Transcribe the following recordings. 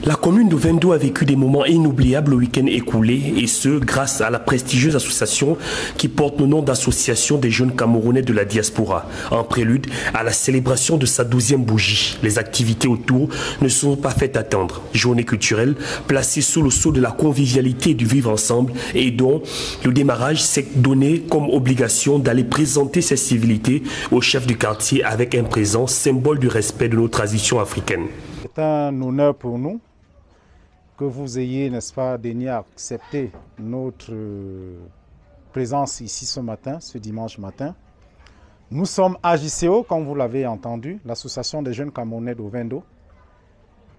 La commune de Wendo a vécu des moments inoubliables le week-end écoulé, et ce, grâce à la prestigieuse association qui porte le nom d'Association des jeunes Camerounais de la diaspora, en prélude à la célébration de sa 12e bougie. Les activités autour ne sont pas faites attendre. Journée culturelle placée sous le sceau de la convivialité et du vivre ensemble, et dont le démarrage s'est donné comme obligation d'aller présenter ses civilités au chef du quartier avec un présent symbole du respect de nos traditions africaines. C'est un honneur pour nous que vous ayez, n'est-ce pas, daigné accepter notre présence ici ce matin, ce dimanche matin. Nous sommes AJCO, comme vous l'avez entendu, l'Association des jeunes Camerounais de Wendo.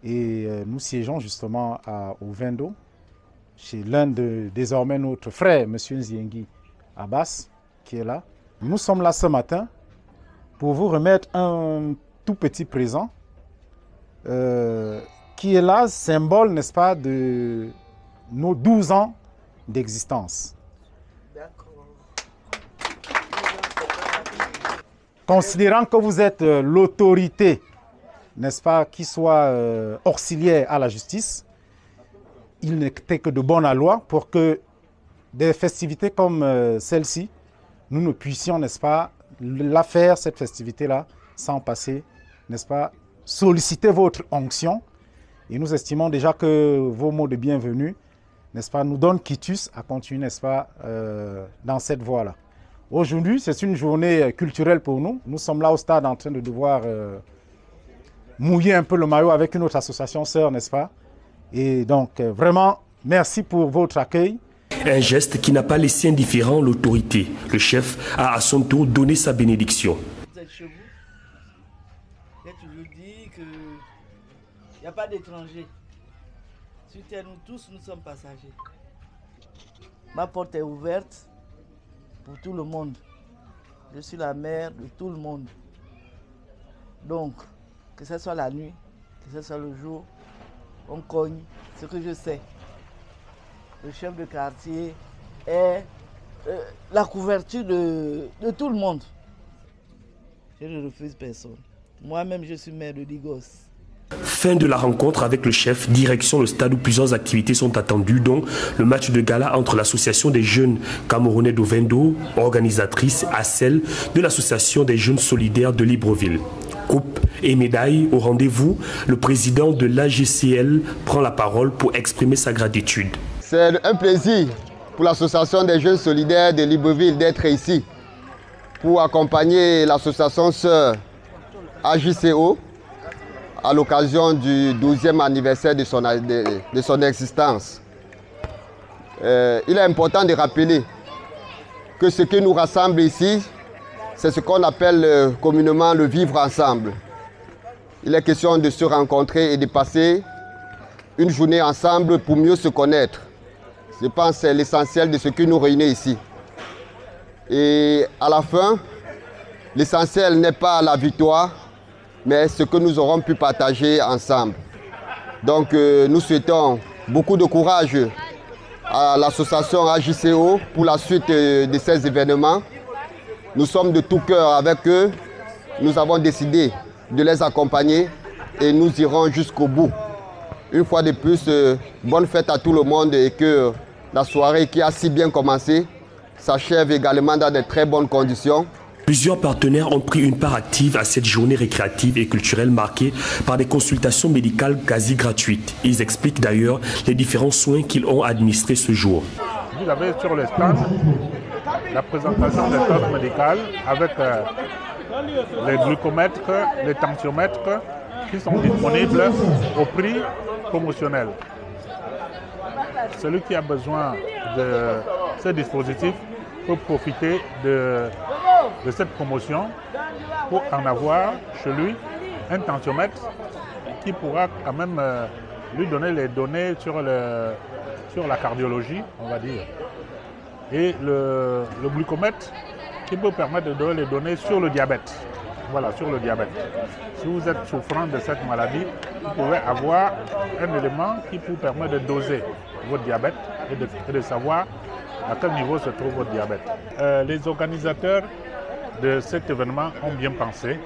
Et nous siégeons justement au Wendo, chez l'un de désormais notre frère, M. Nziengi Abbas, qui est là. Nous sommes là ce matin pour vous remettre un tout petit présent qui est là, symbole, n'est-ce pas, de nos 12 ans d'existence. Considérant que vous êtes l'autorité, n'est-ce pas, qui soit auxiliaire à la justice, il n'était que de bonne loi pour que des festivités comme celle-ci, nous ne puissions, n'est-ce pas, la faire, cette festivité-là, sans passer, n'est-ce pas, solliciter votre onction. Et nous estimons déjà que vos mots de bienvenue, n'est-ce pas, nous donnent quitus à continuer, n'est-ce pas, dans cette voie-là. Aujourd'hui, c'est une journée culturelle pour nous. Nous sommes là au stade en train de devoir mouiller un peu le maillot avec une autre association sœur, n'est-ce pas? Et donc, vraiment, merci pour votre accueil. Un geste qui n'a pas laissé indifférent l'autorité. Le chef a à son tour donné sa bénédiction. Vous êtes chez vous. J'ai toujours dit qu'il n'y a pas d'étrangers. Sur terre, nous tous, nous sommes passagers. Ma porte est ouverte pour tout le monde. Je suis la mère de tout le monde. Donc, que ce soit la nuit, que ce soit le jour, on cogne. Ce que je sais, le chef de quartier est la couverture de tout le monde. Je ne refuse personne. Moi-même, je suis mère de 10 gosses. Fin de la rencontre avec le chef, direction le stade où plusieurs activités sont attendues, dont le match de gala entre l'association des jeunes Camerounais de Wendo, organisatrice, à celle de l'association des jeunes solidaires de Libreville. Coupe et médaille au rendez-vous, le président de l'AJCL prend la parole pour exprimer sa gratitude. C'est un plaisir pour l'association des jeunes solidaires de Libreville d'être ici pour accompagner l'association sœur AJCO à l'occasion du 12e anniversaire de son existence. Il est important de rappeler que ce qui nous rassemble ici, c'est ce qu'on appelle communément le vivre ensemble. Il est question de se rencontrer et de passer une journée ensemble pour mieux se connaître. Je pense que c'est l'essentiel de ce qui nous réunit ici. Et à la fin, l'essentiel n'est pas la victoire, mais ce que nous aurons pu partager ensemble. Donc nous souhaitons beaucoup de courage à l'association AJCO pour la suite de ces événements. Nous sommes de tout cœur avec eux. Nous avons décidé de les accompagner et nous irons jusqu'au bout. Une fois de plus, bonne fête à tout le monde et que la soirée qui a si bien commencé s'achève également dans de très bonnes conditions. Plusieurs partenaires ont pris une part active à cette journée récréative et culturelle marquée par des consultations médicales quasi gratuites. Ils expliquent d'ailleurs les différents soins qu'ils ont administrés ce jour. Vous avez sur le stand la présentation des tests médicales avec les glucomètres, les tensiomètres qui sont disponibles au prix promotionnel. Celui qui a besoin de ce dispositif peut profiter de cette promotion pour en avoir chez lui un tensiomètre qui pourra quand même lui donner les données sur la cardiologie, on va dire. Et le glucomètre qui peut permettre de donner les données sur le diabète. Voilà, sur le diabète. Si vous êtes souffrant de cette maladie, vous pouvez avoir un élément qui vous permet de doser votre diabète et de savoir à quel niveau se trouve votre diabète. Les organisateurs de cet événement ont bien pensé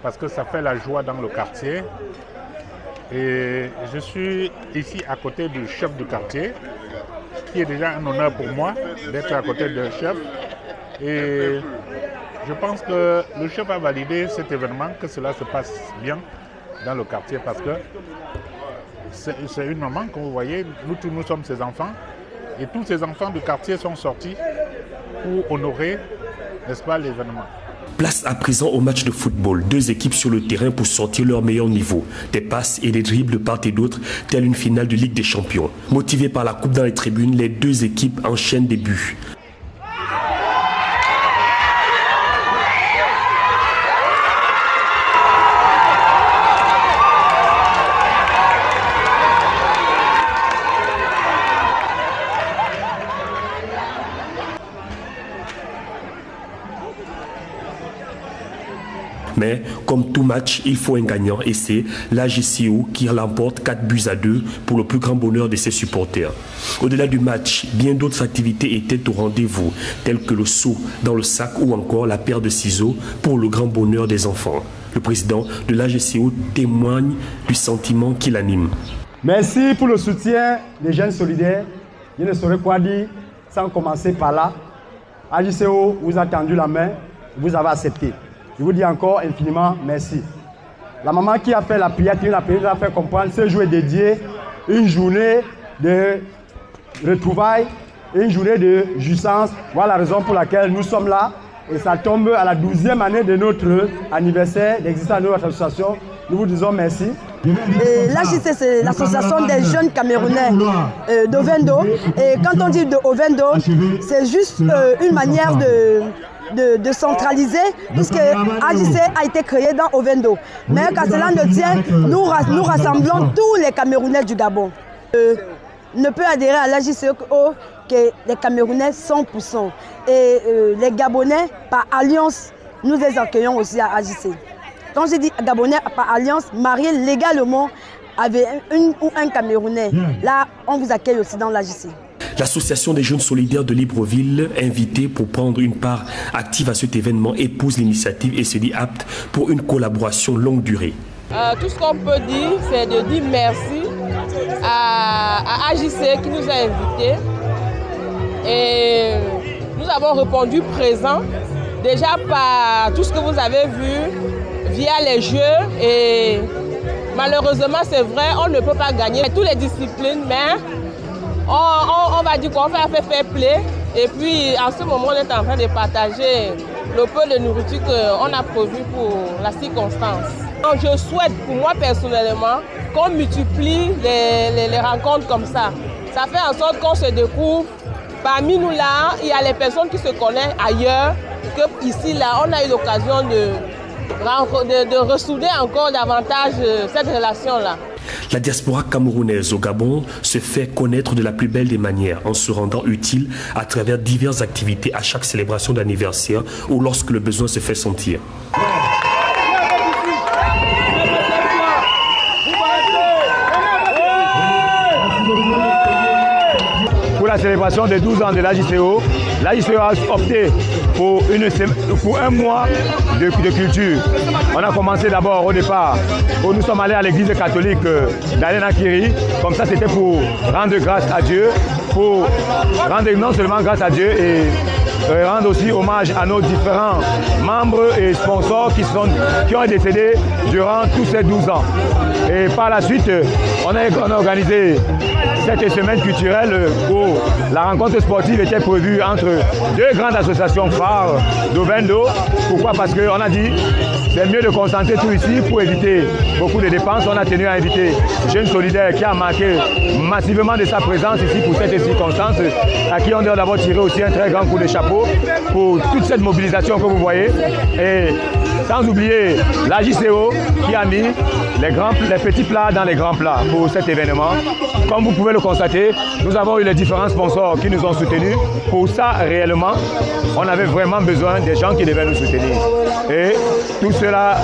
parce que ça fait la joie dans le quartier. Et je suis ici à côté du chef du quartier, qui est déjà un honneur pour moi d'être à côté du chef. Et je pense que le chef a validé cet événement, que cela se passe bien dans le quartier, parce que c'est une maman, comme vous voyez, nous tous nous sommes ses enfants, et tous ces enfants du quartier sont sortis pour honorer, n'est-ce pas, l'événement. Place à présent au match de football. Deux équipes sur le terrain pour sortir leur meilleur niveau. Des passes et des dribbles de part et d'autre, telle une finale de Ligue des Champions. Motivés par la coupe dans les tribunes, les deux équipes enchaînent des buts. Mais comme tout match, il faut un gagnant et c'est l'AJCO qui l'emporte 4-2 pour le plus grand bonheur de ses supporters. Au-delà du match, bien d'autres activités étaient au rendez-vous, telles que le saut dans le sac ou encore la paire de ciseaux pour le grand bonheur des enfants. Le président de l'AJCO témoigne du sentiment qui l'anime. Merci pour le soutien des jeunes solidaires. Je ne saurais quoi dire sans commencer par là. AJCO vous a tendu la main, vous avez accepté. Je vous dis encore infiniment merci. La maman qui a fait la prière, qui a fait comprendre, ce jour est dédié une journée de retrouvailles, une journée de jouissance. Voilà la raison pour laquelle nous sommes là. Et ça tombe à la 12e année de notre anniversaire d'existence de notre association. Nous vous disons merci. L'AJC, c'est l'association des jeunes Camerounais d'Ovendo. Et quand on dit de Ovendo, c'est juste une manière de centraliser, puisque AJC a été créé dans Ovendo. Mais qu'à cela ne tienne, nous rassemblons tous les Camerounais du Gabon. Ne peut adhérer à l'AJCO que les Camerounais 100%. Et les Gabonais, par alliance, nous les accueillons aussi à AJC. Quand je dis Gabonais par alliance, mariés légalement avec une ou un Camerounais, là, on vous accueille aussi dans l'AJC. L'association des jeunes solidaires de Libreville, invitée pour prendre une part active à cet événement, épouse l'initiative et se dit apte pour une collaboration longue durée. Tout ce qu'on peut dire, c'est de dire merci à AJC qui nous a invités. Et nous avons répondu présent, déjà par tout ce que vous avez vu via les jeux. Et malheureusement, c'est vrai, on ne peut pas gagner toutes les disciplines, mais on va dire qu'on va faire fair play. Et puis, en ce moment, on est en train de partager le peu de nourriture qu'on a prévu pour la circonstance. Donc, je souhaite, pour moi personnellement, qu'on multiplie les rencontres comme ça. Ça fait en sorte qu'on se découvre. Parmi nous là, il y a les personnes qui se connaissent ailleurs, que ici là, on a eu l'occasion de ressouder encore davantage cette relation-là. La diaspora camerounaise au Gabon se fait connaître de la plus belle des manières en se rendant utile à travers diverses activités à chaque célébration d'anniversaire ou lorsque le besoin se fait sentir. Pour la célébration des 12 ans de l'AJCO, l'AJCO a opté pour un mois de culture. On a commencé d'abord au départ, où nous sommes allés à l'église catholique d'Alenakiri. Comme ça, c'était pour rendre grâce à Dieu, pour rendre non seulement grâce à Dieu et rendre aussi hommage à nos différents membres et sponsors qui ont décédé durant tous ces 12 ans. Et par la suite, on a organisé cette semaine culturelle où la rencontre sportive était prévue entre deux grandes associations phares d'Ovendo. Pourquoi? Parce qu'on a dit c'est mieux de concentrer tout ici pour éviter beaucoup de dépenses. On a tenu à inviter Jeunes Solidaires qui a marqué massivement de sa présence ici pour cette circonstance, à qui on doit d'abord tirer aussi un très grand coup de chapeau pour toute cette mobilisation que vous voyez. Et sans oublier l'AJCO qui a mis les petits plats dans les grands plats pour cet événement. Comme vous pouvez le constater, nous avons eu les différents sponsors qui nous ont soutenus. Pour ça, réellement, on avait vraiment besoin des gens qui devaient nous soutenir. Et tout cela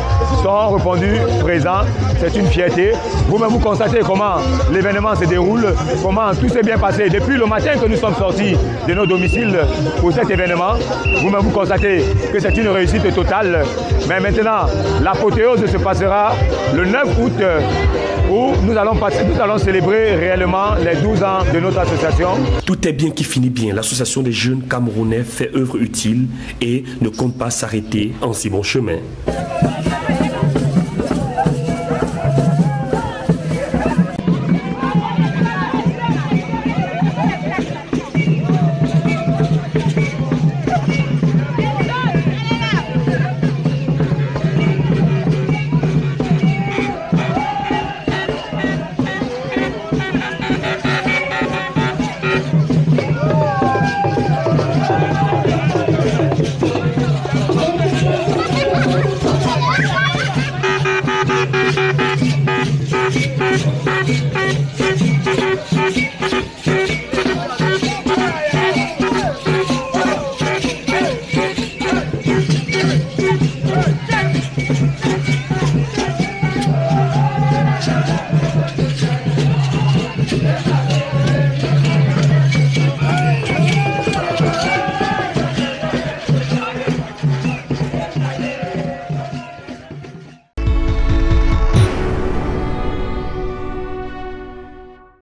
sont répondus présents. C'est une fierté. Vous-même, vous constatez comment l'événement se déroule, comment tout s'est bien passé. Depuis le matin que nous sommes sortis de nos domiciles pour cet événement, vous-même, vous constatez que c'est une réussite totale. Mais maintenant, l'apothéose se passera le 9 août où nous allons célébrer réellement les 12 ans de notre association. Tout est bien qui finit bien. L'association des jeunes Camerounais fait œuvre utile et ne compte pas s'arrêter en si bon chemin. Yeah.